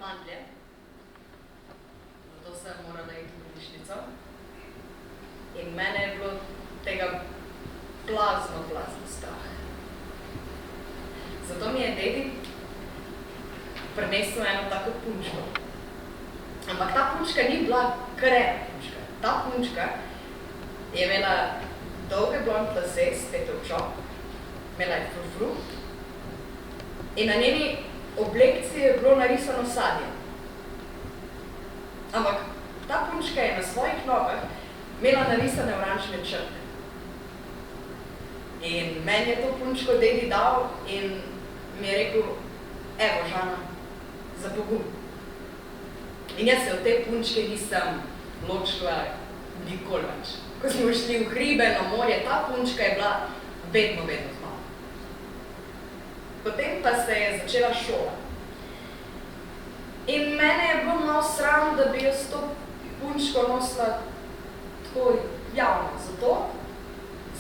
mandlje, zato sem morala iti v bolnišnico. In mene je bilo tega blazno strah. Zato mi je dedi prinesel eno tako punčko. Ampak ta punčka ni bila kar ena punčka. Ta punčka je imela dolge blond lase, spete v čop, imela je frufru in na njeni oblekci je bilo narisano sadje. Ampak ta punčka je na svojih nogah imela narisane oranžne črte. In meni je to punčko dedi dal in mi je rekel, evo, Žana, za pogum. In jaz se od te punčke nisem ločila nikoli več. Ko smo šli v hribe na morje, ta punčka je bila vedno z mano. Potem pa se je začela šola. In mene je bilo malo sram, da bi jaz to punčko nosila tako javno. Zato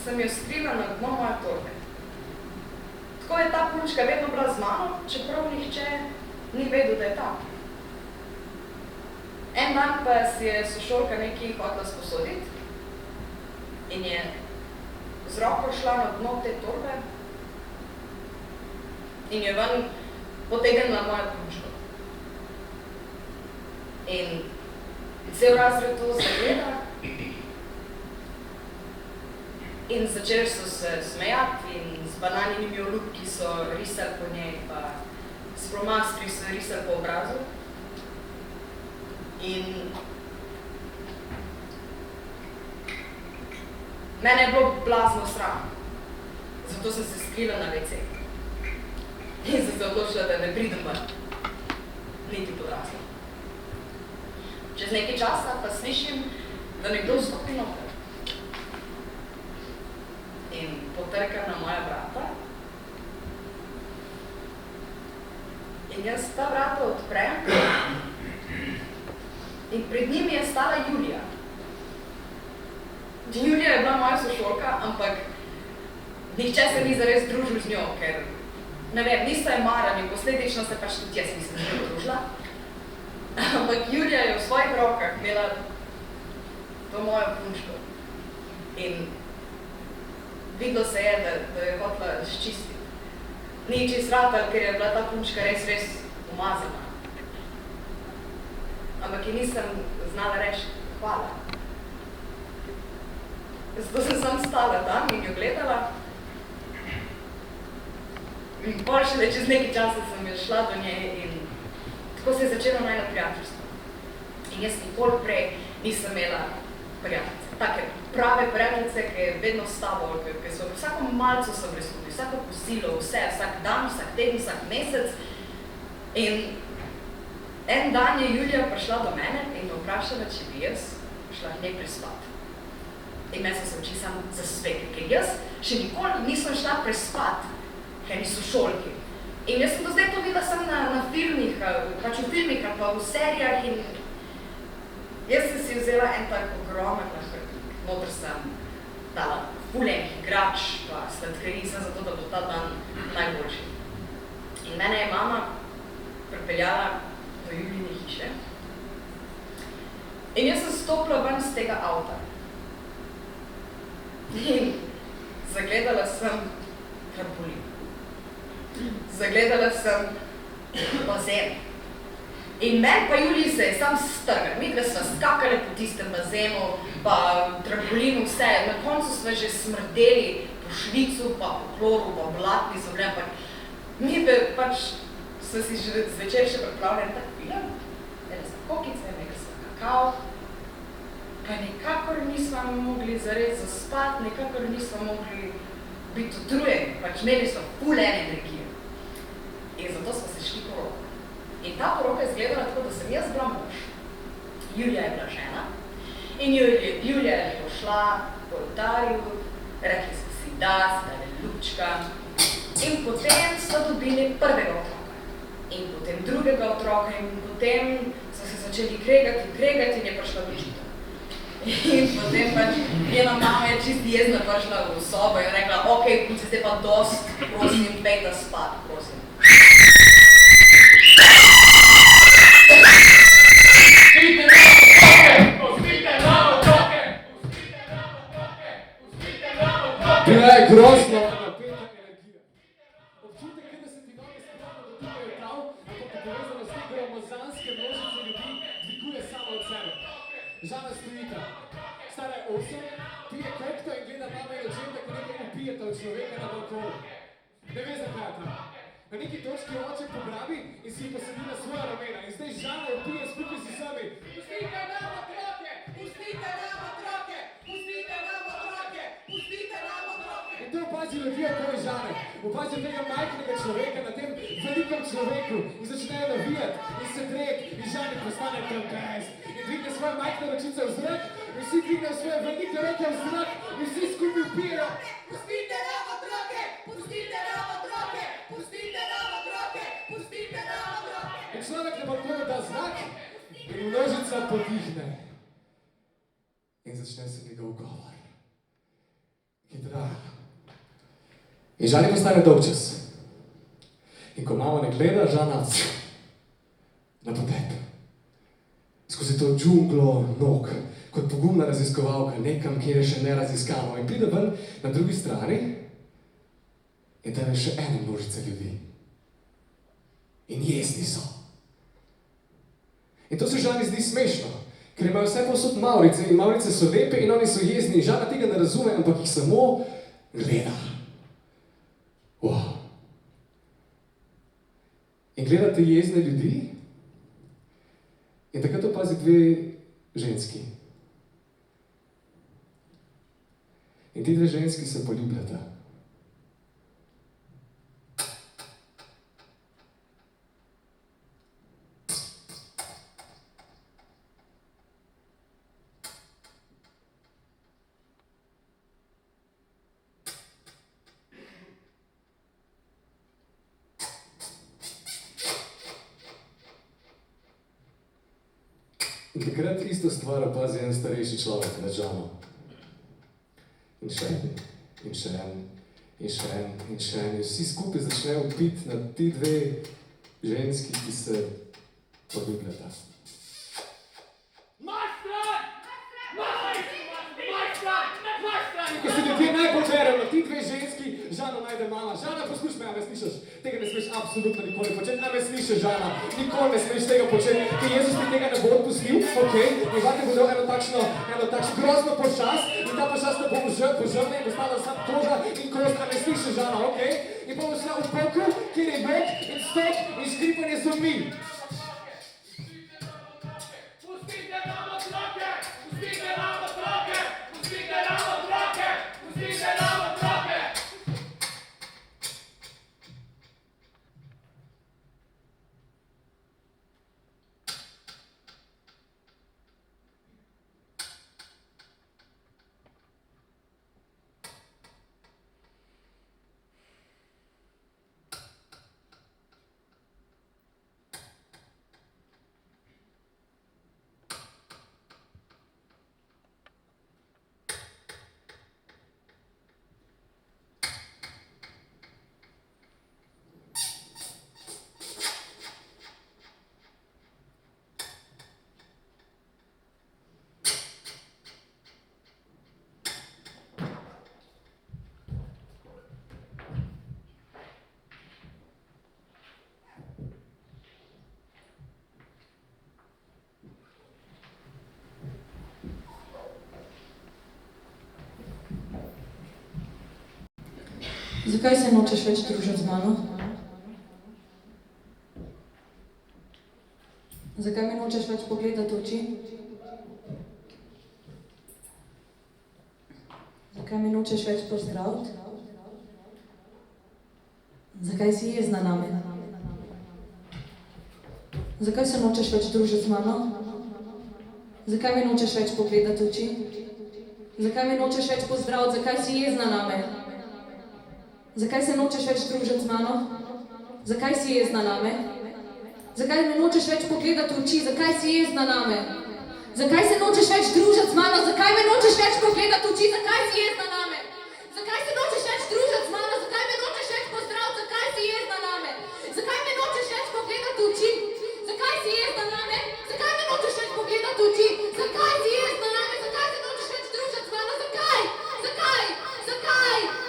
sem jo skrila na dno moje torbe. Tako je ta punčka vedno bila z mano, čeprav nihče ni vedel, da je tam. En dan pa si je sošolka nekaj hotela sposoditi in je z roko šla na dno te torbe in je ven potegnila mojo punčko. In cel razred to zagleda in začeli so se smejati in z bananjenimi olupki so risali po njej, pa s flomastri so risali po obrazu. In mene je bilo blazno sram, zato sem se skrila na WC. In sem se odločila, da ne pridem ven, niti podrasla. Čez nekaj časa pa slišim, da nekdo vstopi noter. In potrka na moja vrata. In jaz ta vrata odprem in pred njimi je stala Julija. Julija je bila moja sošolka, ampak nihče se ni zares družil z njo, ker, ne vem, niso je marali, posledično se pač tudi jaz nisem z njo družila. Ampak Julija je v svojih rokah imela to mojo punčko. In videlo se je, da je hotela ščistiti. Ni čist ratala, ker je bila ta punčka res umazana. Ampak ji nisem znala reči hvala. Zato sem sam stala tam in jo gledala. In pol šele čez nekaj časa sem jo šla do nje in tako se je začelo najno prijateljstvo. In jaz nikoli prej nisem imela prijateljice. Take prave prijateljice, ki je vedno s tabo, ki so vsako malco sem bili skupaj, vsako kosilo, vse, vsak dan, vsak teden, vsak mesec. In en dan je Julija prišla do mene in me vprašala, če bi jaz šla k njej prespat. In meni so se oči samo zasvetli, ker jaz še nikoli nisem šla prespat, ker niso šolki. In jaz sem do zdaj to videla samo na filmih, pač v filmih ali pa v serijah in jaz sem si vzela en tak ogromen nahrbtnik. Noter sem dala ful enih igrač pa sladkarij, zato da bo ta dan najboljši. In mene je mama pripeljala do Julijine hiše. In jaz sem stopila ven z tega avta. In zagledala sem trampolin. Zagledala sem bazen. In meni pa Juliji se je sam strgal. Midve sva skakale po tistem bazenu, pa trampolinu, vse. Na koncu sva že smrdeli po švicu, pa po kloru, pa blatni so bile, ampak midve pač sva si že zvečer še pripravljali tak film, ene sva kokice, nekaj sva kakao, pa nekakor nisva mogli zares zaspat, nekakor nisva mogli biti utrujeni, pač imeli sva ful ene energije. In zato sva se šli poroka. In ta poroka je izgledala tako, da sem jaz bila mož, Julija je bila žena in Julija je pošla po oltarju, rekli smo si da, stale lučka in potem so dobili prvega otroka in potem drugega otroka in potem so se začeli kregati in je prišla bližita. In potem pač njena mama je čist jezna prišla v sobo in rekla, ok, punce, zdaj pa dost, prosim, pejta spat, prosim. Bila je grozno napeta energija. Občutek je, da se ti noge sploh dotikajo prav, ampak povezano s tem gromozanske množice ljudi dviguje samo od sebe. Žana stojita. Stara je 8, pije kokto in gleda mama in očeta, ko nekaj upijeta od človeka na balkonu. Ne ve, zakaj je tam. Na neki točki oče pograbi in si posedi na svoja ramena in zdaj Žana upije skupaj z vsemi. Pustite nam otroke! Pustite nam otroke! Pustite nam otroke! Pustite nam otroke! In to opazi ljudi okoli Žane. Opazi tega majhnega človeka na tem velikem človeku in začnejo navijati in se drek in Žani postane trampest. In dvigne svoje majhne ročice v zrak in vsi dvignejo svoje velike roke v zrak in vsi skupaj upijejo. Pustite nam otroke! Pustite nam otroke! Pustite nam otroke! Pustite nam otroke! In človek na balkonu da znak in množica podihne. In začne se njegov govor, ki traja. In Žani postane dolgčas. In ko mama ne gleda, Žana na potep. Skozi to džunglo nog, kot pogumna raziskovalka, nekam, kjer je še neraziskano. In pride ven na drugi strani in tam je še ena množica ljudi. In jezni so. In to se Žani zdi smešno, ker imajo vse posod mavrice in mavrice so lepe in oni so jezni. In Žana tega ne razume, ampak jih samo gleda. Wow. In gleda te jezne ljudi in takrat opazi dve ženski. In ti dve ženski se poljubljata. In takrat isto stvar opazi en starejši človek nad Žano. In še en, in še en, in še en, in še en. In vsi skupaj začnejo piti na ti dve ženski, ki se poljubljata. Ko se ljudje najbolj berejo na ti dve ženski, Žano najde mama. Žana, poslušaj me, a me slišiš? Tega ne smeš absolutno nikoli početi. A me slišiš, Žana? Nikoli ne smeš tega početi, ker Jezus ti tega ne bo odpustil, okej? In vate bo dal eno takšno grozno počast in ta počast ne bo požrla in bo stala sam koža in kost. A me slišiš, Žana, okej? In bomo šla v pokoj, kjer je Bog in stop in škripanje zobmi. Pustite nam otroke! Pustite nam otroke! Pustite nam otroke! Pustite nam otroke! Zakaj se nočeš več družiti z mano? Zakaj me nočeš več pogledati v oči? Zakaj me nočeš več pozdraviti? Zakaj si jezna name? Zakaj se nočeš več družiti z mano? Zakaj me nočeš več pogledati v oči? Zakaj me nočeš več pozdraviti? Zakaj si jezna name? Zakaj se nočeš več družiti z mano? Zakaj si jezna name? Zakaj me nočeš več pogledati v oči? Zakaj si jezna name? Zakaj se nočeš več družiti z mano? Zakaj me nočeš več pogledati v oči? Zakaj si jezna name? Zakaj se nočeš več družiti z mano? Zakaj me nočeš več pozdraviti? Zakaj si jezna name? Zakaj me nočeš več pogledati v oči? Zakaj si jezna name? Zakaj me nočeš več pogledati v oči? Zakaj si jezna name? Zakaj se nočeš več družiti z mano? Zakaj? Zakaj? Zakaj?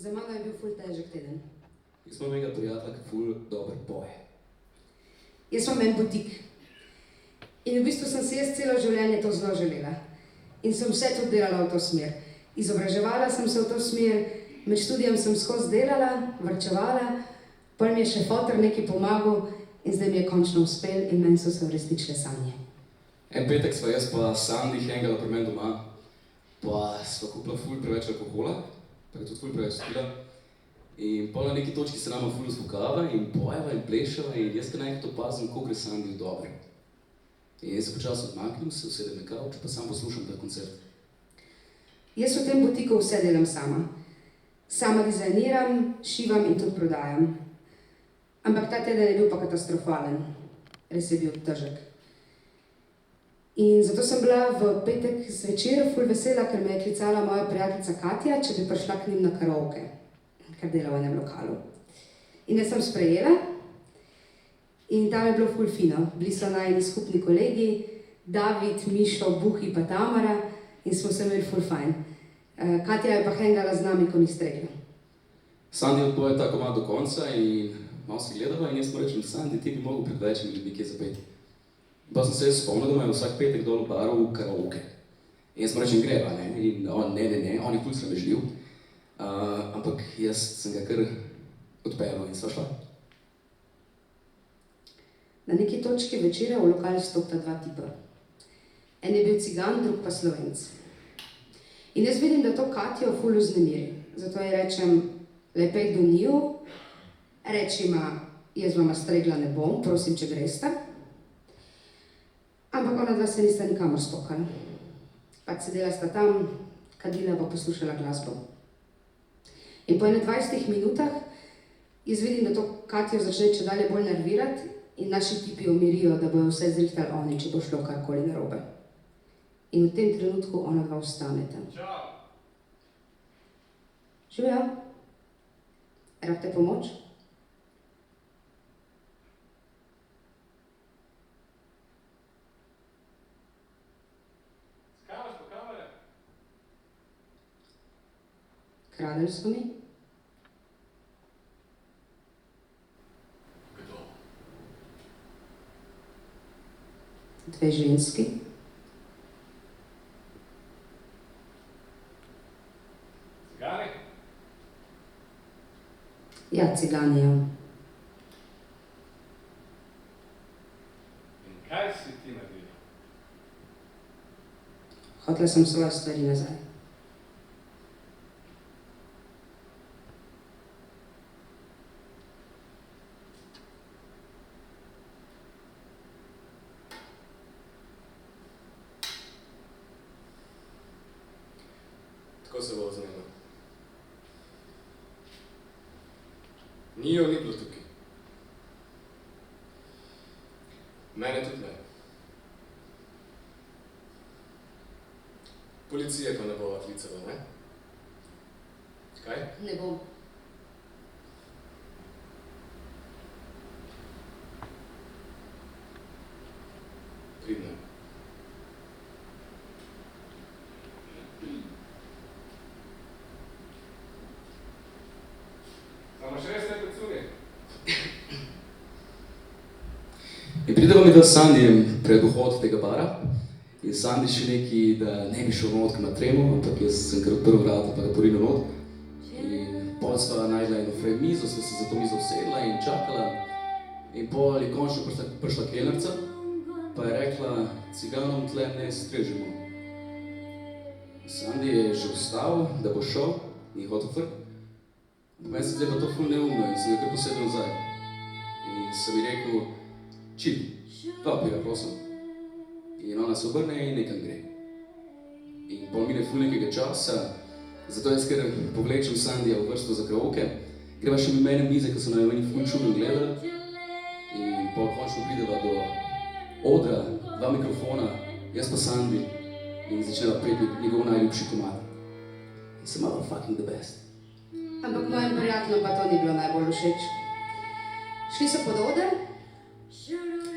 Za mano je bil ful težek teden. Jaz imam enega prijatelja, ki ful dober poje. Jaz imam en butik. In v bistvu sem si jaz celo življenje to zelo želela. In sem vse tudi delala v to smer. Izobraževala sem se v to smer, med študijem sem skozi delala, varčevala, pol mi je še fotor nekaj pomagal in zdaj mi je končno uspel in meni so se uresničile sanje. En petek sva jaz pa Sandi hengala pri meni doma, pa sva kupila ful preveč alkohola, pa je tudi ful preveč spila. In pol na neki točki se nama ful zvukava in pojeva in plešava in jaz kar naenkrat opazim, koliko je Sandi dobre. In jaz se počasi odmaknem, se usedem na kavč, pa sam poslušam ta koncert. Jaz v tem butiku vse delam sama. Sama dizajniram, šivam in tudi prodajam. Ampak ta teden je bil pa katastrofalen. Res je bil težek. In zato sem bila v petek zvečer ful vesela, ker me je klicala moja prijateljica Katja, če bi prišla k njim na karaoke, ker dela v enem lokalu. In jaz sem sprejela in tam je bilo ful fino. Bili so najini skupni kolegi, David, Mišo, Buhi pa Tamara in smo se imeli ful fajn. Katja je pa hengala z nami, ko ni stregla. Sandi odpoje ta komad do konca in malo si gledala in jaz mu rečem, Sandi, ti bi mogel pred večjimi ljudmi kje zapeti. Pa sem se jaz spomnil, da imajo vsak petek dol v baru karaoke. In jaz mu rečem, greva, ne? In on, ne, on je ful sramežljiv. Ampak jaz sem ga kar odpeljal in sva šla. Na neki točki večera v lokal stopta dva tipa. En je bil cigan, drug pa Slovenc. In jaz vidim, da to Katjo ful vznemiri. Zato ji rečem, lepej do njiju, reči ima, jaz vama stregla ne bom, prosim, če gresta. Ampak ona dva se nista nikamor spokala. Pač sedela sta tam, kadila pa poslušala glasbo. In po 21 minutah jaz vidim, da to Katjo začne čedalje bolj nervirati in naši tipi umirijo, da bojo vse zrihtali oni, če bo šlo karkoli narobe. In v tem trenutku ona dva vstaneta. Čau! Živjo? Rabite pomoč? Zakaj imaš pa kamere? Kradeli so mi. Kdo? Dve ženski. Cigani? Ja, cigani, ja. In kaj si ti naredila? Hotela sem svoje stvari nazaj. Tako se bo oznela. Nijo ni bilo tukaj. Mene tudi ne. Policija pa ne bo klicala, ne? Kaj? Ne bom. Pridno. Samo še res ne pecuje? In prideva mi da s Sandijem pred vhod tega bara in Sandi še neki, da ne bi šel not, ker ima tremo, ampak jaz sem kar odprl vrata pa ga porinil not. In pol sva najdla eno frej mizo, sva se za to mizo usedla in čakala. In pol je končno prišla kelnerca, pa je rekla, ciganom tle ne strežemo. Sandi je že vstal, da bo šel, ni hotel fr. Meni se zdaj pa to ful neumno in sem ga kar posedel nazaj. In sem ji rekel, čil, dva pira, prosim. In ona se obrne in nekam gre. In pol mine ful nekega časa, zato jaz kar povlečem Sandija v vrsto za karaoke. Greva še mi mene mize, ko so na meni ful čudno gledali. In pol končno prideva do odra, dva mikrofona, jaz pa Sandi in začneva peti njegov najljubši komad. In sem malo fucking the best. Ampak mojim prijateljem pa to ni bilo najbolj všeč. Šli so pod oder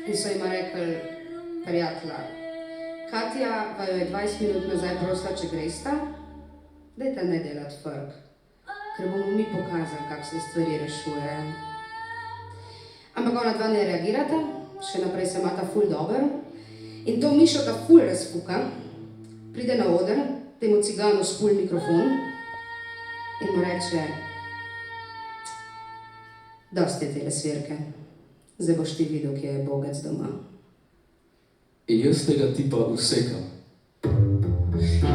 in so jima rekli, prijatelja, Katja vaju je 20 minut nazaj prosila, če gresta, dajte ne delati frk. ker bomo mi pokazali, kako se stvari rešujejo. Ampak ona dva ne reagirata, še naprej se imata ful dobro in to Mišo ta ful razfuka, pride na oder, temu ciganu spul mikrofon in mu reče: dosti je tele svirke, zdaj boš ti videl, kje je bogec doma. In jaz tega tipa usekam.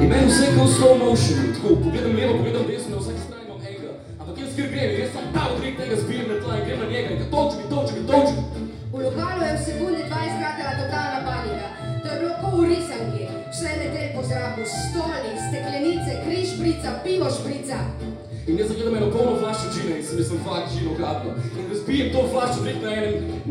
In meni usekam v slow motionu, tako, pogledam levo, pogledam desno, na vsaki strani imam enega. Ampak jaz kjer grem, jaz sam ta odrek tega zbijem na tla in grem na njega in ga točem. V lokalu je v sekundi 20 kratela totalna panika. To je bilo kot v risanki. Vse leteli po zraku, stoli, steklenice, kri šprica, pivo šprica. In jaz zagledam eno polno flašo džina in si mislim, fakt džino gadno. In razbijem to flašo drek na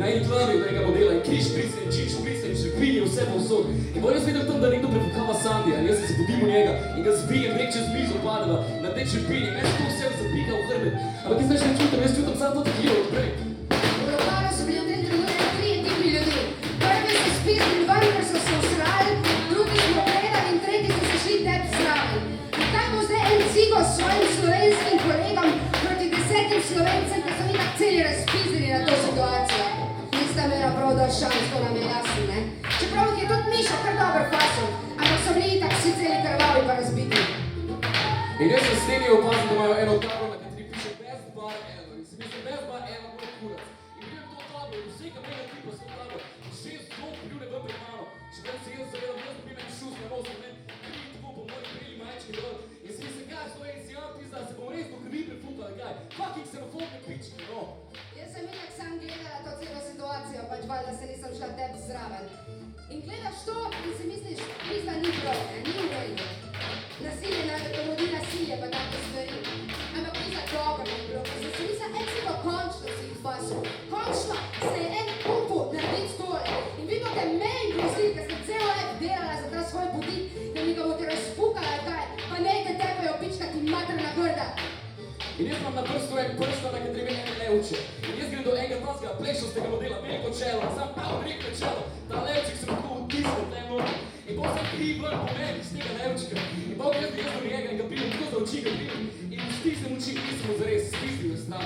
eni glavi od enega modela in kri šprica in džin šprica in še kvin je vse povsod. In bolj jaz vidim tam, da nekdo prefukava Sandija in jaz se zbudim v njega in ga zbijem, nek čez mizo padeva na te čepini. Meni to vse zapika v hrbet. Ampak jaz več ne čutim, jaz čutim samo to tequila odprej. V lokalu so bili v tem trenutku 3 tipi ljudi. Prvi so spizdili ven, ker so se usrali, drugi smo gledali in tretji so se šli tep zraven. In kaj bo zdaj en cigo s svojim slovenskim kolegom proti 10 Slovencem, ki so itak celi razpizdili na to situacijo? Nista imela prav dosti šans, to nam je jasno, ne? Čeprav jih je tudi Mišo kar dober fason, ampak so bili itak vsi celi krvavi pa razbiti. In jaz sem s temi opazil, da imajo eno tablo, na kateri piše Best Bar Ever. In si mislim, Best Bar Ever mora kurac. In vidim to tablo in vsega tega tipa s to tablo. In 6 zlog pljune ven pred mano. Če tam se jaz zavedam, jaz dobim en šus na nos, ne kri tako po moji beli majčki dol. In si mislim, kaj, to je encijan pizda, se bomo res do krvi prefukali, kaj. Fucking ksenofobne pički, no. Jaz sem itak sam gledala to celo situacijo, pač valjda se nisem šla tep zraven. In gledaš to in si misliš, pizda ni prav, ne, ni v redu. Nasilje porodi nasilje pa take stvari. Ampak pizda dobro je bilo, ker sem si mislila, celo končno si jih fasil. Končno se je en upal narediti tole. In vi boste meni grozili, ker sem celo let delala za ta svoj budit, da mi ga boste razfukala, kaj, pa nejte tepejo pičkati materna grda. In jaz imam na prstu en prsta, na kateri meni ene levče. In jaz grem do enega tazga plešastega modela, veliko čelo, sam ta odrek na čelo. Ta levček se tako vtisne tle noti. In potem sem kri ven po meni iz tega levčka. In potem jaz do njega in ga pijem tako za oči, ga pijem. In stisnem oči, nisem zares, stisnil je stran.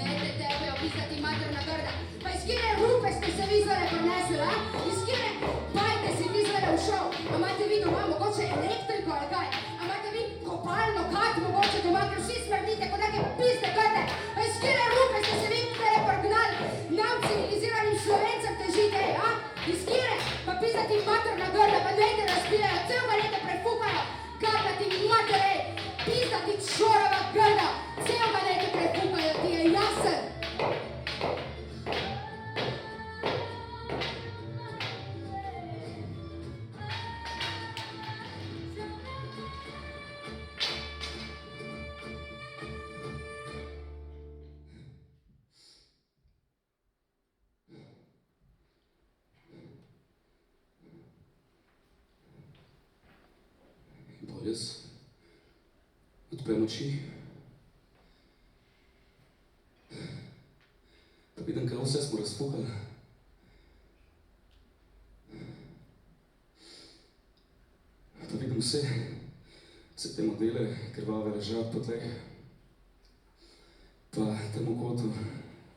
Nejte tepejo piskati materna grda. Pa iz kire rupe ste se vi zdaj prinesli, a? Iz kire bajte si vi zdaj v šov? A imate vi doma mogoče elektriko ali kaj? A imate vi kopalno kat mogoče doma, ker vsi smrdite kot neke pizde grde? Pa iz kire rupe ste se vi tukaj pregnali? Nam civiliziranim Slovencem težite, a? Iz kire pa pizdati materna grda, pa nejte razpijajo, celega leta prefukajo. Gardati materej, pizdati čorova grda, celega leta prefukajo, ti je jasen. In pol jaz odprem oči. Pa vidim, kaj vse smo razfukali. Pa vidim vse te modele, krvave ležati po tleh. Pa tam v kotu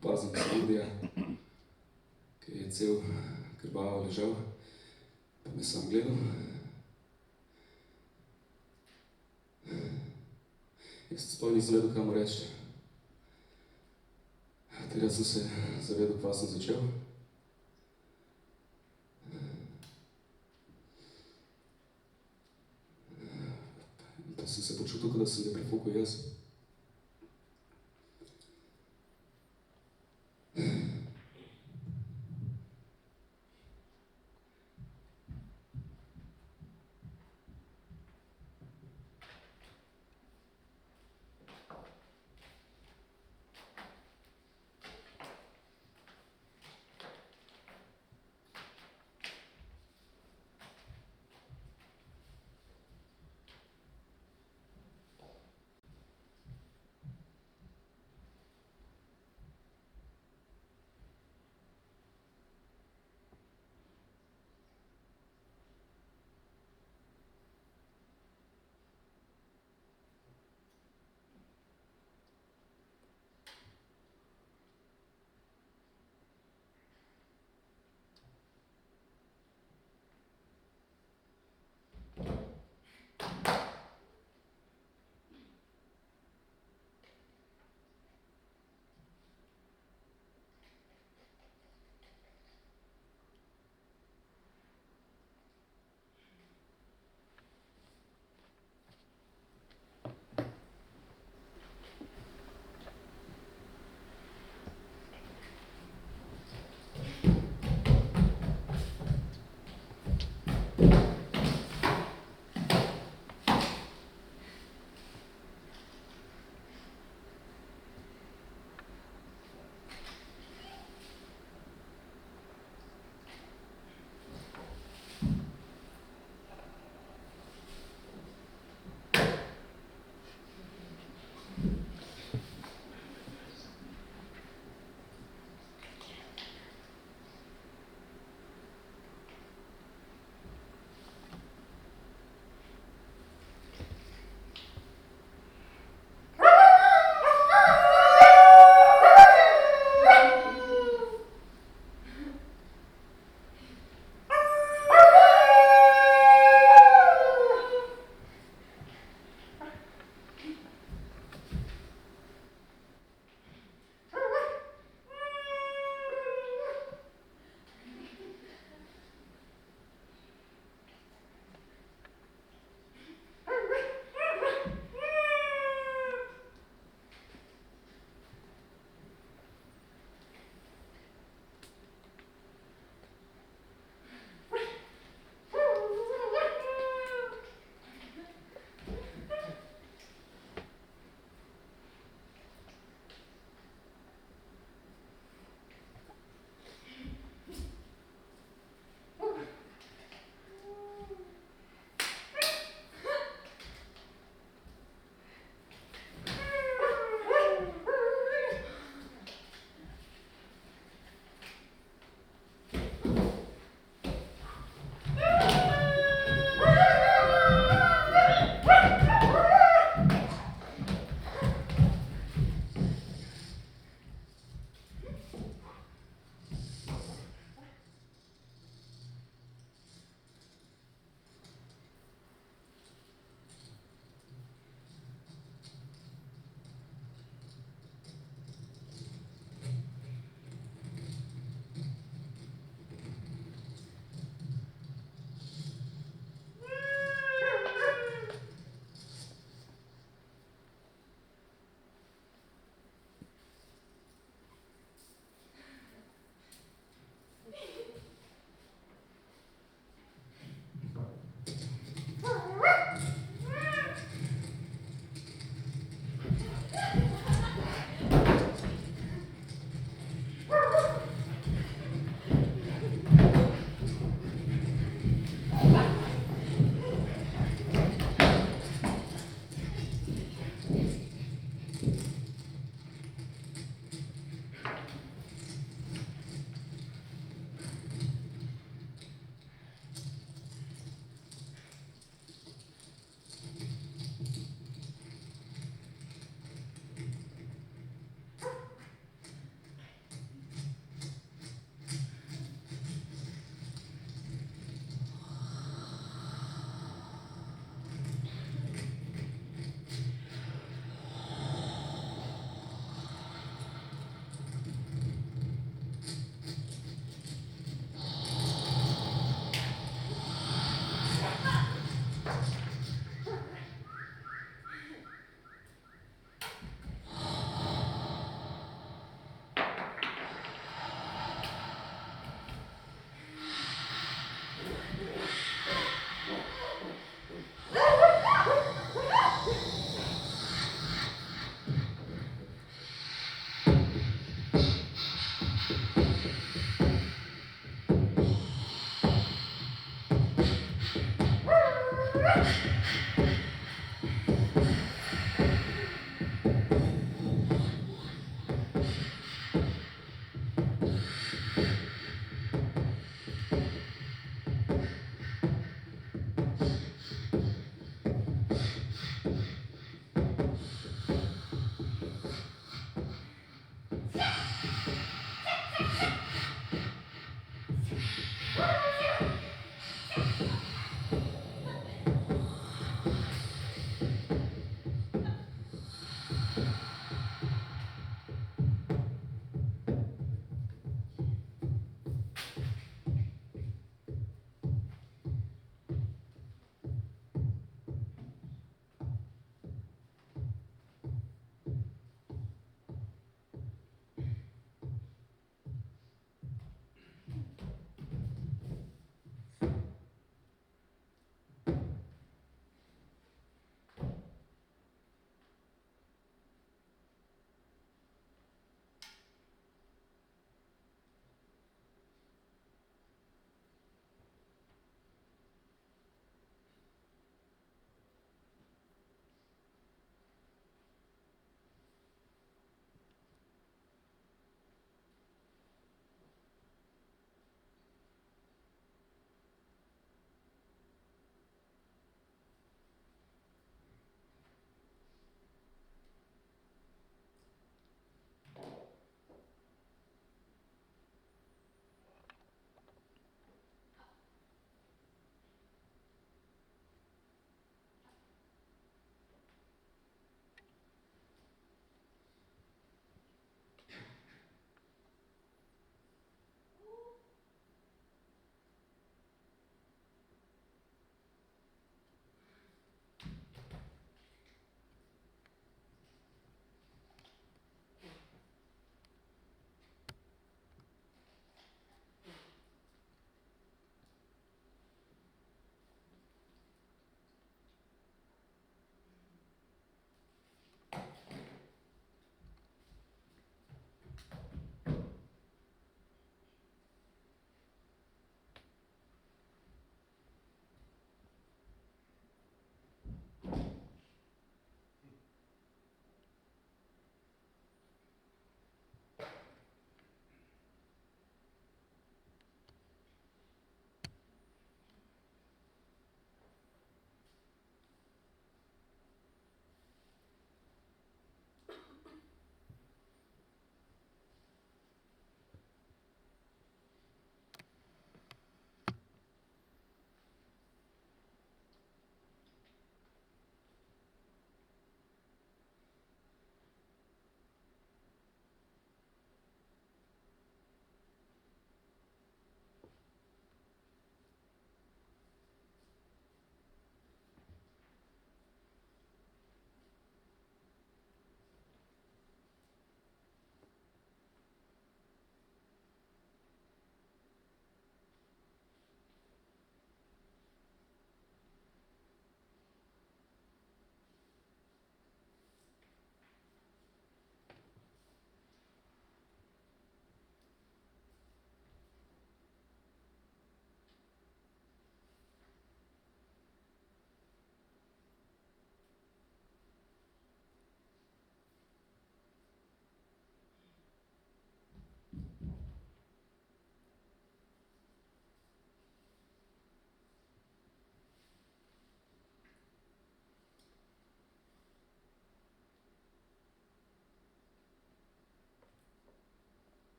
opazim Sandija, ki je cel krvavo ležal, pa me sam gledal. Jaz sploh nisem vedel, kaj mu reči. Takrat sem se zavedel, kva sem začel. Pa sem se počutil, kot da sem ga prefukal jaz.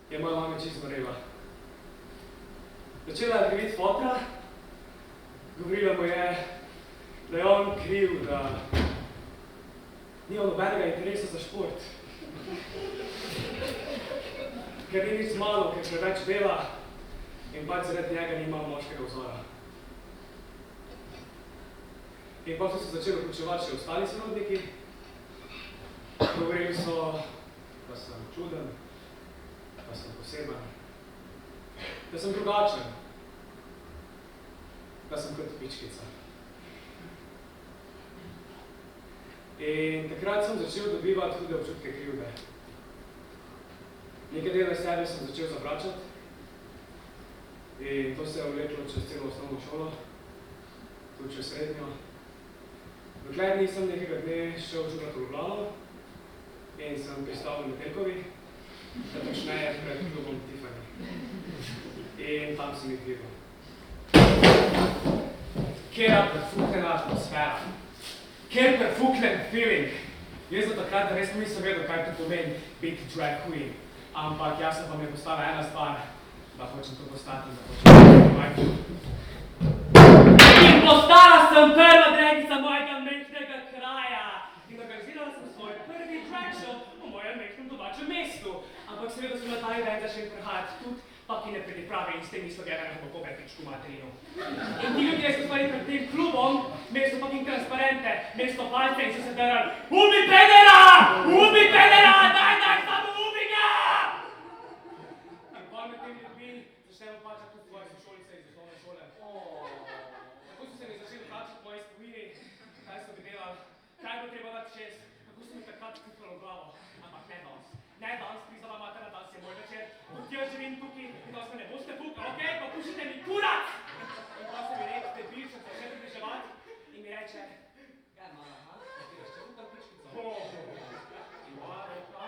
Je moja mama čisto zgorela. Začela je kriviti fotra, govorila mu je, da je on kriv, da nima nobenega interesa za šport. Ker ni nič malo, ker preveč dela in pač zaradi njega nima moškega vzora. In pa so se začeli vključevati še ostali sorodniki. Govorili so, da sem čuden, da sem poseben, da sem drugačen, da sem kot pičkica. In takrat sem začel dobivati hude občutke krivde. Nekaj dela sebe sem začel zavračati in to se je vleklo čez celo osnovno šolo, tudi čez srednjo. Dokler nisem nekega dne šel žugat v Ljubljano in sem pristal v Metelkovi, da točneje pred klubom Tiffany. In tam sem jih videl. Kjera prefuknjena atmosfera, kjer prefuknen feeling. Jaz do takrat res nisem vedel, kaj to pomeni biti drag queen. Ampak jasno pa mi je postala ena stvar, da hočem to postati in da hočem to. In postala sem prva dragica mojega mečnega kraja. In organizirala sem svoj prvi drag show v mojem mečnem domačem mestu. Ampak seveda sem na ta event začel prihajati tudi pa ki ne pripravi in s tem mislo gledali, kako bo pičku materinu. In ti ljudje so stvari pred tem klubom, mesto fucking transparente, mesto palce in so se drali, ubi pedera! Ubi pedera! Daj, samo ubi ga! In pol med tem ljudmi začnemo plačati tudi tvoje sošolice iz osnovne šole. Kako so se mi začeli plačati moji spomini, kaj so mi delali, kaj bo treba dati čez, kako so mi takrat kupili v glavo, ampak ne danes. Ne danes, prizala matera, danes je moj večer, kot jaz živim tukaj in danes me ne boste tukaj, okej? Pa pušite mi kurac! In pa se mi reče, te bivše, se še približevati in mi reče, ja, mala, ti veš, če tukaj pičkico? In moja roka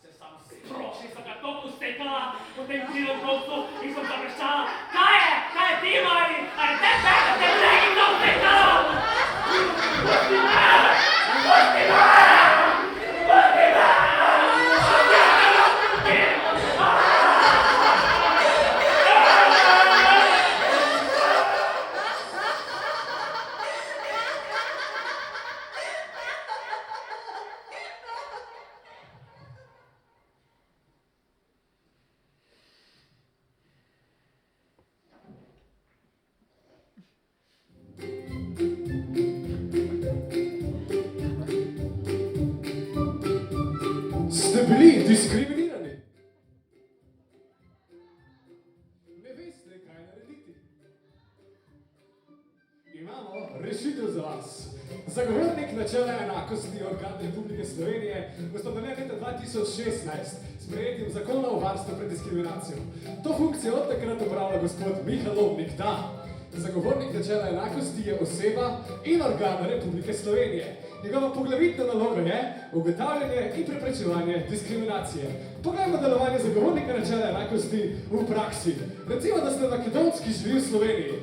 se sam sproši, sem ga toliko stekala po tem krilom kopcu in sem zavreščala, kaj je ti, Mari? A je te pregito stekala? Pusti me! Pusti me! Pusti me! Ste bili diskriminirani? Ne veste, kaj narediti. Imamo rešitev za vas. Zagovornik načela enakosti organ Republike Slovenije ustanovljen leta 2016 s sprejetjem zakona o varstvu pred diskriminacijo. To funkcijo od takrat opravlja gospod Miha Lobnik, da zagovornik načela enakosti je oseba in organ Republike Slovenije. Njegova poglavitna naloga je ugotavljanje in preprečevanje diskriminacije. Poglejmo delovanje zagovornika načela enakosti v praksi. Recimo, da ste makedonski, živi v Sloveniji.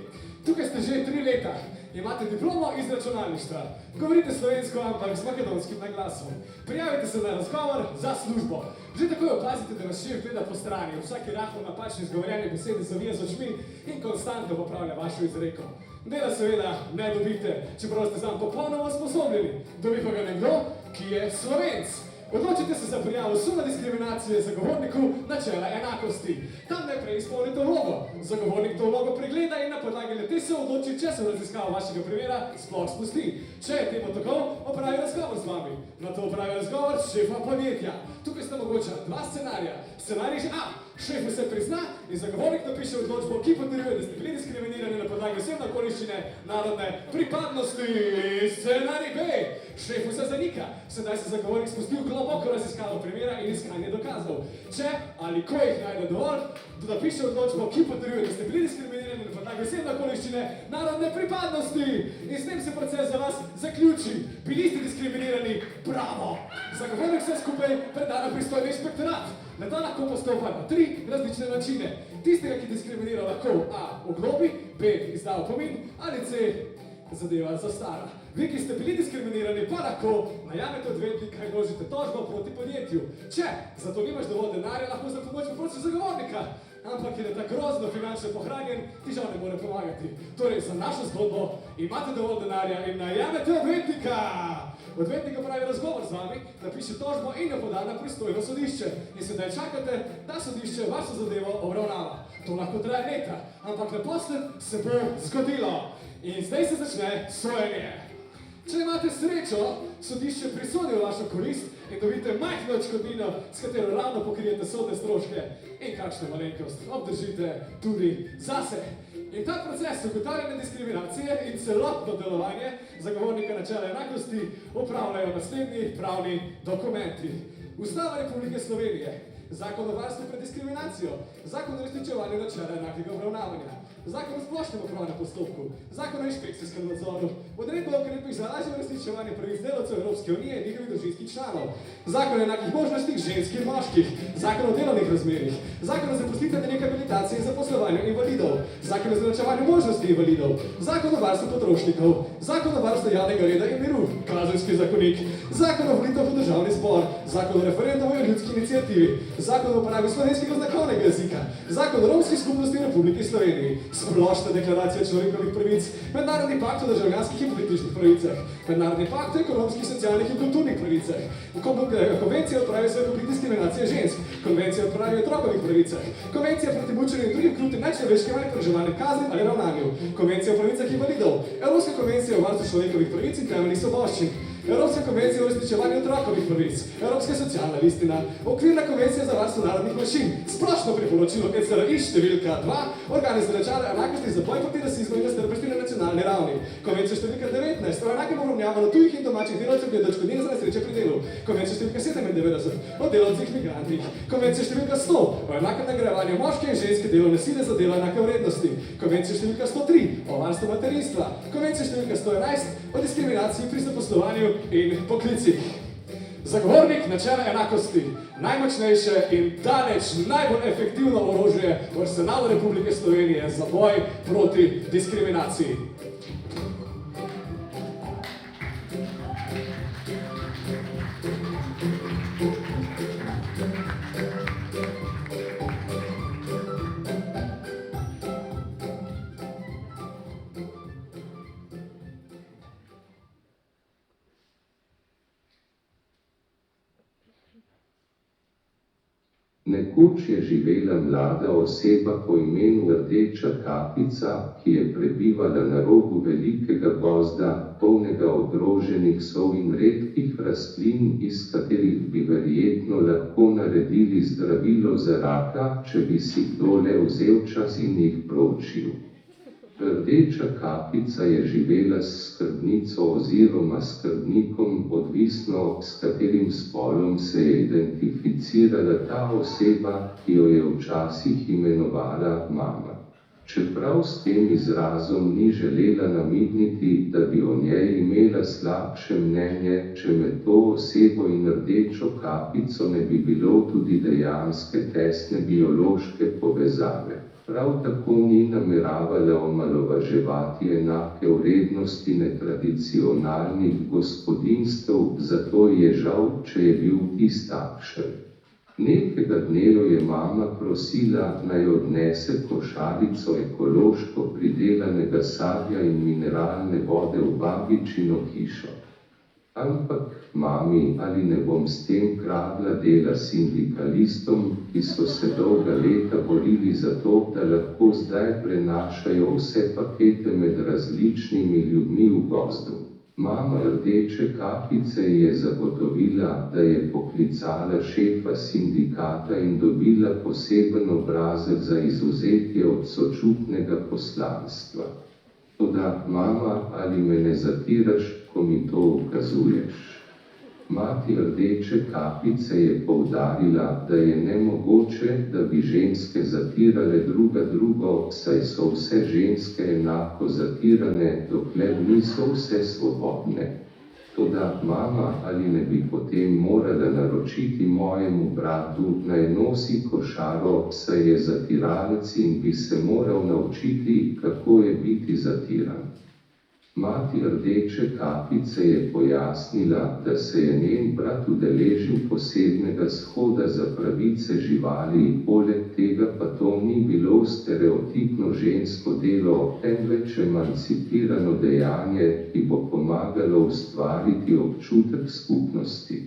Tukaj ste že 3 leta. Imate diplomo iz računalništva. Govorite slovensko, ampak z makedonskim naglasom. Prijavite se na razgovor za službo. Že takoj opazite, da vas šef gleda po strani. Vsaki rahlo napačno izgovorjene besede zavija z očmi in konstantno popravlja vašo izreko. Dela seveda ne dobite, čeprav ste zanj popolnoma usposobljeni. Dobi pa ga nekdo, ki je Slovenc. Odločite se za prijavo suma diskriminacije zagovorniku načela enakosti. Tam najprej izpolnite vlogo. Zagovornik to vlogo pregleda in na podlagi le-te se odloči, če se v raziskavo vašega primera sploh spusti. Če je temu tako, opravi razgovor z vami. Nato opravi razgovor s šefom podjetja. Tukaj sta mogoča 2 scenarija. Scenarij A. Šef vse prizna in zagovornik napiše odločbo, ki potrjuje, da ste bili diskriminirani na podlagi osebne okoliščine narodne pripadnosti. Scenarij B. Šef vse zanika. Sedaj se zagovornik spusti v globoko raziskavo primera in iskanje dokazov. Če ali ko jih najde dovolj, da napiše odločbo, ki potrjuje, da ste bili diskriminirani na podlagi osebne okoliščine narodne pripadnosti. In s tem se proces za vas zaključi. Bili ste diskriminirani, bravo! Zagovornik vse skupaj preda na pristojni inšpektorat. Na to lahko postopa na 3 različne načine. Tistega, ki diskriminira, lahko A. oglobi, B. izda opomin ali C. zadeva zastara. Vi, ki ste bili diskriminirani, pa lahko najamete odvetnika in vložite tožbo proti podjetju. Če za to nimaš dovolj denarja, lahko za pomoč poprosiš zagovornika. Ampak je da ta grozno finančno pohranjen, ti žal ne more pomagati. Torej, za našo zgodbo imate dovolj denarja in najamete odvetnika. Odvetnik opravi razgovor z vami, napiše tožbo in jo poda na pristojno sodišče. In sedaj čakate, da sodišče vašo zadevo obravnava. To lahko traja leta, ampak naposled se bo zgodilo. In zdaj se začne sojenje. Če imate srečo, sodišče prisodi v vašo korist in dobite majhno odškodnino, s katero ravno pokrijete sodne stroške in kakšno malenkost obdržite tudi zase. In ta proces ugotavljanja diskriminacije in celotno delovanje zagovornika načela enakosti upravljajo naslednji pravni dokumenti. Ustava Republike Slovenije, Zakon o varstvu pred diskriminacijo, Zakon o uresničevanju načela enakega obravnavanja, Zakon o splošnem upravnem postopku, Zakon o inšpekcijskem nadzoru, Odredba o ukrepih za lažje uresničevanje pravic delavcev Evropske unije in njihovih družinskih članov, Zakon o enakih možnostih žensk in moških, Zakon o delovnih razmerjih, Zakon o zaposlitveni rehabilitaciji in zaposlovanju invalidov, Zakon o izenačevanju možnosti invalidov, Zakon o varstvu potrošnikov, Zakon o varstvu javnega reda in miru, Kazenski zakonik, Zakon o volitvah v državni zbor, Zakon o referendumu in ljudski iniciativi, Zakon o uporabi slovenskega znakovnega jezika, Zakon o romski skupnosti v Republiki Sloveniji, Splošna deklaracija človekovih pravic, Mednarodni pakt o državljanskih in političnih pravicah, Mednarodni pakt o ekonomskih, socialnih in kulturnih pravicah, Konvencija o odpravi svetovne diskriminacije žensk, Konvencija o odpravi otrokovih pravicah, Konvencija proti mučenju in drugim krutim, nečloveškim ali poniževalnim kaznim ali ravnanju, Konvencija o pravicah invalidov, Evropska konvencija o varstvu človekovih pravic in temeljnih svoboščin, Evropska konvencija o uresničevanju otrokovih pravic, Evropska socialna listina, Okvirna konvencija za varstvo narodnih manjšin, Splošno priporočilo ECRI številka 2, Organi za načelo enakosti za boj proti rasizmu in nestrpnosti na nacionalni ravni, Konvencija številka 19 o enakem obravnavanju tujih in domačih delavcev glede odškodnine za nesreče pri delu, Konvencija številka 97 o delavcih migrantih, Konvencija številka 100 o enakem nagrajevanju moške in ženske delovne sile za delo enake vrednosti, Konvencija številka 103 o varstvu materinstva, Konvencija številka 111 o diskriminaciji pri zaposlovanju in poklicih. Zagovornik načela enakosti, najmočnejše in daleč najbolj efektivno orožje v arsenalu Republike Slovenije za boj proti diskriminaciji. Nekoč je živela mlada oseba po imenu Rdeča kapica, ki je prebivala na robu velikega gozda, polnega ogroženih sov in redkih rastlin, iz katerih bi verjetno lahko naredili zdravilo za raka, če bi si kdo le vzel čas in jih proučil. Rdeča kapica je živela s skrbnico oziroma skrbnikom, odvisno s katerim spolom se je identificirala ta oseba, ki jo je včasih imenovala mama. Čeprav s tem izrazom ni želela namigniti, da bi o njej imela slabše mnenje, če med to osebo in Rdečo kapico ne bi bilo tudi dejanske tesne biološke povezave. Prav tako ni nameravala omalovaževati enake vrednosti netradicionalnih gospodinjstev, zato je žal, če je bil tis takšen. Nekega dne jo je mama prosila, naj odnese košarico ekološko pridelanega sadja in mineralne vode v babičino hišo. Ampak, mami, ali ne bom s tem kradla dela sindikalistom, ki so se dolga leta borili za to, da lahko zdaj prenašajo vse pakete med različnimi ljudmi v gozdu. Mama Rdeče kapice je zagotovila, da je poklicala šefa sindikata in dobila poseben obrazec za izvzetje od sočutnega poslanstva. Toda, mama, ali me ne zatiraš, ko mi to ukazuješ? Mati Rdeče kapice je poudarila, da je nemogoče, da bi ženske zatirale druga drugo, saj so vse ženske enako zatirane, dokler niso vse svobodne. Toda, mama, ali ne bi potem morala naročiti mojemu bratu, naj nosi košaro, saj je zatiralec in bi se moral naučiti, kako je biti zatiran. Mati Rdeče kapice je pojasnila, da se je njen brat udeležil posebnega shoda za pravice živali, poleg tega pa to ni bilo stereotipno žensko delo, temveč emancipirano dejanje, ki bo pomagalo ustvariti občutek skupnosti.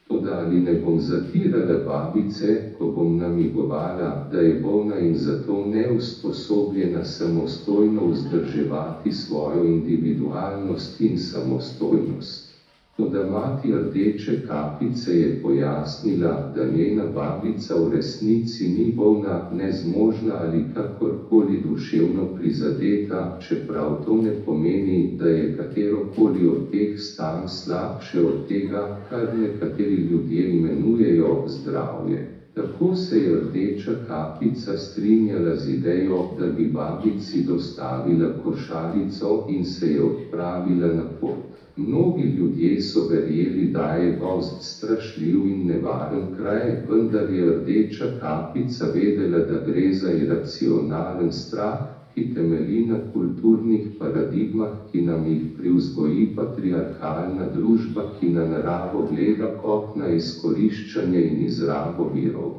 Toda ali ne bom zatirala babice, ko bom namigovala, da je bolna in zato neusposobljena samostojno vzdrževati svojo individualnost in samostojnost. Toda mati Rdeče kapice je pojasnila, da njena babica v resnici ni bolna, nezmožna ali kakorkoli duševno prizadeta, čeprav to ne pomeni, da je katerokoli od teh stanj slabše od tega, kar nekateri ljudje imenujejo zdravje. Tako se je Rdeča kapica strinjala z idejo, da bi babici dostavila košarico in se je odpravila na pot. Mnogi ljudje so verjeli, da je gozd strašljiv in nevaren kraj, vendar je Rdeča kapica vedela, da gre za iracionalen strah, ki temelji na kulturnih paradigmah, ki nam jih privzgoji patriarhalna družba, ki na naravo gleda kot na izkoriščanje in izrabo virov.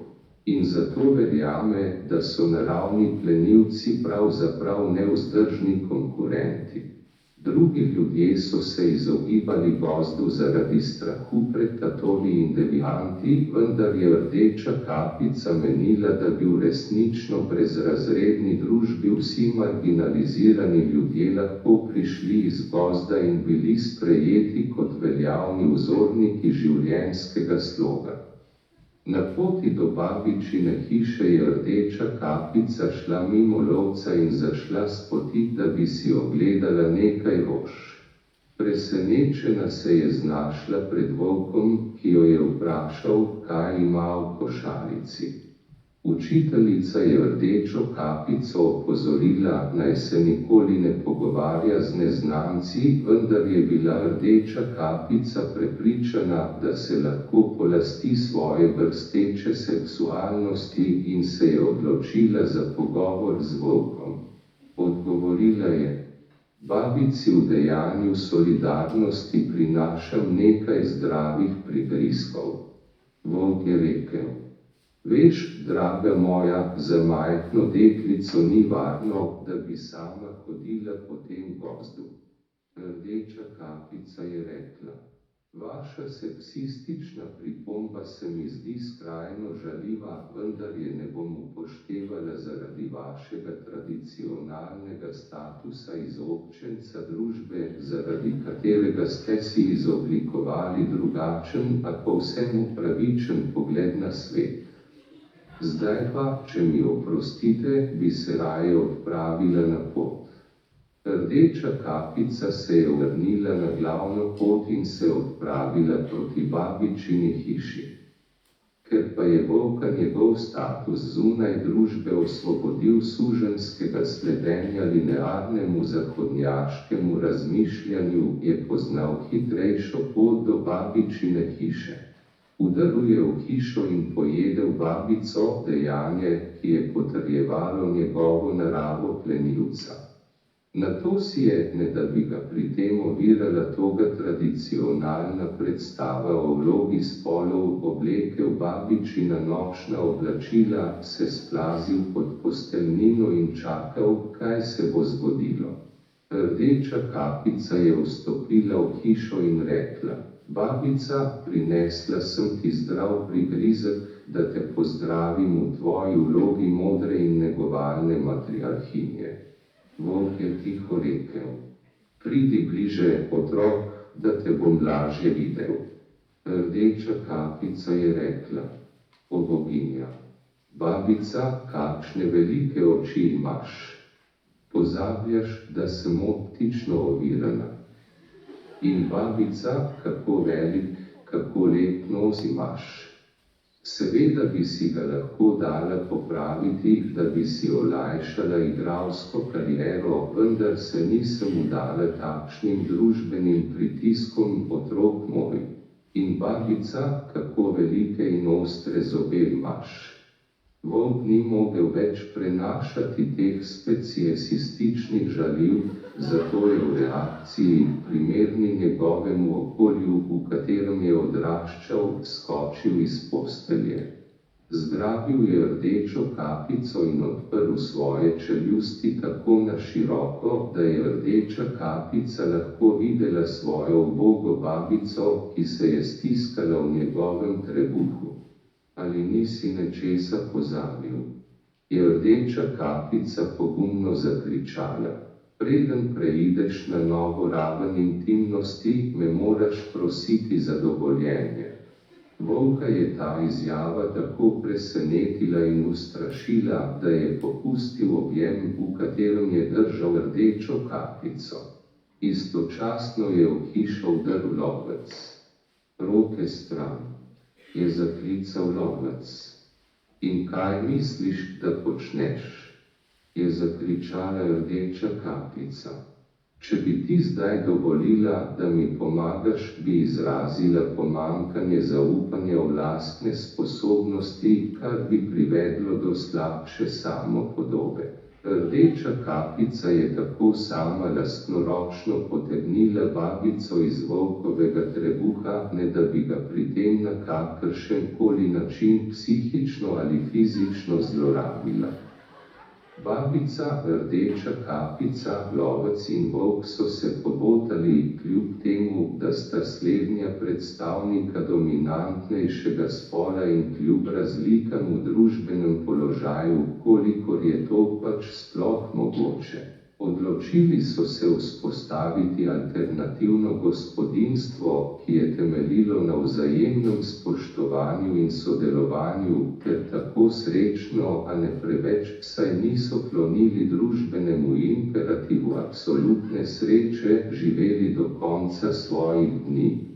In zato verjame, da so naravni plenilci pravzaprav nevzdržni konkurenti. Drugi ljudje so se izogibali gozdu zaradi strahu pred tatovi in devianti, vendar je Rdeča kapica menila, da bi v resnično brezrazredni družbi vsi marginalizirani ljudje lahko prišli iz gozda in bili sprejeti kot veljavni vzorniki življenjskega sloga. Na poti do babičine hiše je Rdeča kapica šla mimo lovca in zašla s poti, da bi si ogledala nekaj rož. Presenečena se je znašla pred volkom, ki jo je vprašal, kaj ima v košarici. Učiteljica je Rdečo kapico opozorila, naj se nikoli ne pogovarja z neznanci, vendar je bila Rdeča kapica prepričana, da se lahko polasti svoje brsteče seksualnosti in se je odločila za pogovor z volkom. Odgovorila je: babici v dejanju solidarnosti prinašam nekaj zdravih prigrizkov. Volk je rekel: veš, draga moja, za majhno deklico ni varno, da bi sama hodila po tem gozdu. Rdeča kapica je rekla: vaša seksistična pripomba se mi zdi skrajno žaljiva, vendar je ne bom upoštevala zaradi vašega tradicionalnega statusa izobčenca družbe, zaradi katerega ste si izoblikovali drugačen, a povsem upravičen pogled na svet. Zdaj pa, če mi oprostite, bi se raje odpravila na pot. Rdeča kapica se je vrnila na glavno pot in se odpravila proti babičini hiši. Ker pa je volka njegov status zunaj družbe osvobodil suženjskega sledenja linearnemu zahodnjaškemu razmišljanju, je poznal hitrejšo pot do babičine hiše. Vdrl je v hišo in pojedel babico, dejanje, ki je potrjevalo njegovo naravo plenilca. Nato si je, ne da bi ga pri tem ovirala toga tradicionalna predstava o vlogi spolov, oblekel babičina nočna oblačila, se splazil pod posteljnino in čakal, kaj se bo zgodilo. Rdeča kapica je vstopila v hišo in rekla: babica, prinesla sem ti zdrav prigrizek, da te pozdravim v tvoji vlogi modre in negovalne matriarhinje. Volk je tiho rekel: pridi bliže, otrok, da te bom lažje videl. Rdeča kapica je rekla: o boginja, babica, kakšne velike oči imaš. Pozabljaš, da sem optično ovirana. In babica, kako velik, kako lep nos imaš. Seveda bi si ga lahko dala popraviti, da bi si olajšala igralsko kariero, vendar se nisem vdala takšnim družbenim pritiskom, otrok moj. In babica, kako velike in ostre zobe imaš. Volk ni mogel več prenašati teh speciesističnih žaljiv, zato je v reakciji, primerni njegovemu okolju, v katerem je odraščal, skočil iz postelje. Zgrabil je Rdečo kapico in odprl svoje čeljusti tako na široko, da je Rdeča kapica lahko videla svojo ubogo babico, ki se je stiskala v njegovem trebuhu. Ali nisi nečesa pozabil? Je Rdeča kapica pogumno zakričala: preden preideš na novo raven intimnosti, me moraš prositi za dovoljenje. Volka je ta izjava tako presenetila in ustrašila, da je popustil objem, v katerem je držal Rdečo kapico. Istočasno je v hišo vdrl lovec. Roke stran, je zaklical lovec. In kaj misliš, da počneš? Je zakričala Rdeča kapica. Če bi ti zdaj dovolila, da mi pomagaš, bi izrazila pomanjkanje zaupanja v lastne sposobnosti, kar bi privedlo do slabše samopodobe. Rdeča kapica je tako sama lastnoročno potegnila babico iz volkovega trebuha, ne da bi ga pri tem na kakršenkoli način psihično ali fizično zlorabila. Babica, rdeča kapica, lovec in volk so se pobotali, kljub temu, da sta slednja predstavnika dominantnejšega spola in kljub razlikam v družbenem položaju, kolikor je to pač sploh mogoče. Odločili so se vzpostaviti alternativno gospodinjstvo, ki je temeljilo na vzajemnem spoštovanju in sodelovanju, ter tako srečno, a ne preveč, saj niso klonili družbenemu imperativu absolutne sreče, živeli do konca svojih dni.